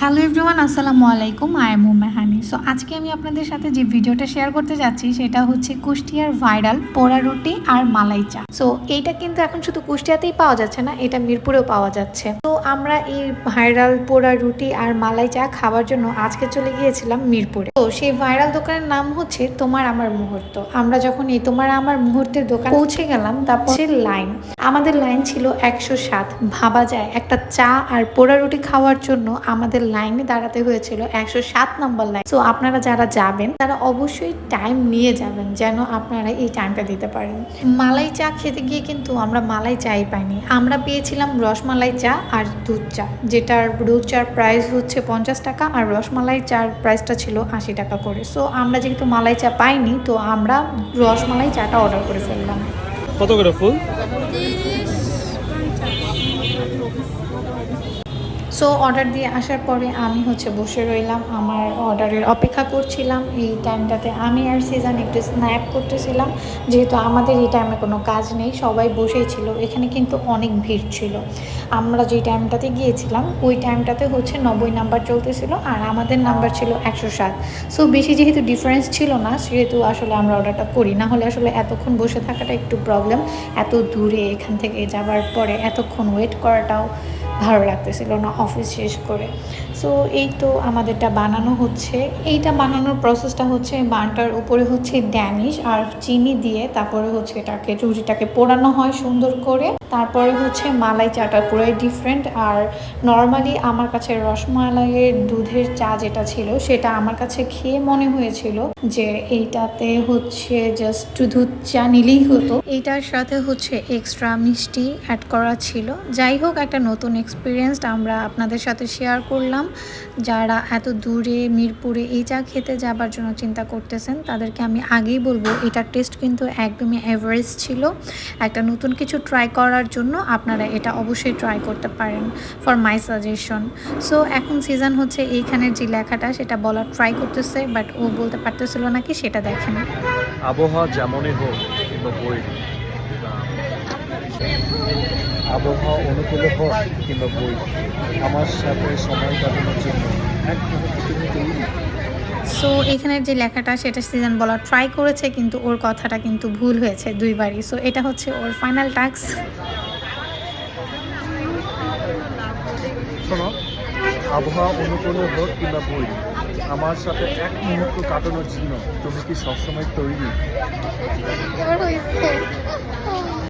Hello everyone, আসসালামু আলাইকুম। I am মেহানি। So আজকে আমি আপনাদের সাথে যে ভিডিওটা শেয়ার করতে যাচ্ছি সেটা হচ্ছে কুষ্টিয়ার ভাইরাল পোড়া রুটি আর মালাই চা। সো এইটা কিন্তু এখন শুধু কুষ্টিয়াতেই পাওয়া যাচ্ছে না, এটা মিরপুরেও পাওয়া যাচ্ছে। তো আমরা এই ভাইরাল পোড়া রুটি আর মালাই চা খাওয়ার জন্য আজকে চলে গিয়েছিলাম মিরপুরে। তো সেই ভাইরাল দোকানের নাম হচ্ছে তোমার আমার মুহূর্ত। আমরা যখন এই তোমার আমার মুহূর্তের দোকান পৌঁছে গেলাম, তারপর লাইন, আমাদের লাইন ছিল 107। ভাবা যায় একটা চা আর পোড়া রুটি খাওয়ার জন্য আমাদের লাইনে দাঁড়াতে হয়েছিল 107 নম্বর লাইন। তো আপনারা যারা যাবেন তারা অবশ্যই টাইম নিয়ে যাবেন, যেন আপনারা এই টাইমটা দিতে পারেন। মালাই চা খেতে গিয়ে কিন্তু আমরা মালাই চাই পাইনি, আমরা পেয়েছিলাম রসমালাই চা আর দুধ চা, যেটার দুধ চার প্রাইস হচ্ছে 50 টাকা আর রসমালাই চার প্রাইসটা ছিল 80 টাকা করে। সো আমরা যেহেতু মালাই চা পাইনি, তো আমরা রসমালাই চাটা অর্ডার করে ফেললাম। কত করে ফুল? সো অর্ডার দিয়ে আসার পরে আমি বসে রইলাম, আমার অর্ডারের অপেক্ষা করছিলাম। এই টাইমটাতে আমি আর সিজন একটু স্ন্যাপ করতেছিলাম, যেহেতু আমাদের এই টাইমে কোনো কাজ নেই, সবাই বসেই ছিল। এখানে কিন্তু অনেক ভিড় ছিল। আমরা যেই টাইমটাতে গিয়েছিলাম ওই টাইমটাতে 90 নাম্বার চলতেছিল আর আমাদের নাম্বার ছিল 107। সো বেশি যেহেতু ডিফারেন্স ছিল না, সেহেতু আসলে আমরা অর্ডারটা করি না, হলে আসলে এতক্ষণ বসে থাকাটা একটু প্রবলেম। এত দূরে এখান থেকে যাওয়ার পরে এতক্ষণ ওয়েট করাটাও ভালো লাগতেছিল না অফিস শেষ করে। সো এই তো আমাদেরটা বানানো হচ্ছে। এইটা বানানোর প্রসেসটা হচ্ছে বানটার উপরে ড্যানিশ আর চিনি দিয়ে তারপরে এটাকে রুটিটাকে পোড়ানো হয় সুন্দর করে। তারপরে মালাই চাটা পুরোই ডিফারেন্ট। আর নর্মালি আমার কাছে রসমালাইয়ের দুধের চা যেটা ছিল সেটা আমার কাছে খেয়ে মনে হয়েছিল যে এইটাতে জাস্ট দুধ চা নিলেই হতো। এইটার সাথে এক্সট্রা মিষ্টি অ্যাড করা ছিল। যাই হোক, একটা নতুন এক্সপিরিয়েন্স আমরা আপনাদের সাথে শেয়ার করলাম। যারা এত দূরে মিরপুরে এই চা খেতে যাবার জন্য চিন্তা করতেছেন তাদেরকে আমি আগেই বলবো, এটার টেস্ট কিন্তু একদমই এভারেজ ছিল। একটা নতুন কিছু ট্রাই করার জন্য আপনারা এটা অবশ্যই ট্রাই করতে পারেন, ফর মাই সাজেশন। সো এখন সিজন এইখানের যে লেখাটা সেটা বলার ট্রাই করতেছে, বাট ও বলতে পারতেছিল নাকি সেটা দেখেন। আবহাওয়া যেমনই হোক কিংবা বই, আবহাওয়া অনুকূলে হোক কিংবা বই, আমার সাথে সময় কাটানোর জন্য এক মুহূর্ত তুমি তৈরি। সো এখানের যে লেখাটা সেটা সিজন বলার ট্রাই করেছে, কিন্তু ওর কথাটা কিন্তু ভুল হয়েছে দুইবারই। সো এটা ওর ফাইনাল টাস্ক। শোনো, আবহাওয়া অনুকূলে হোক কিংবা বই, আমার সাথে এক মুহূর্ত কাটানোর জন্য তুমি কি সবসময় তৈরি?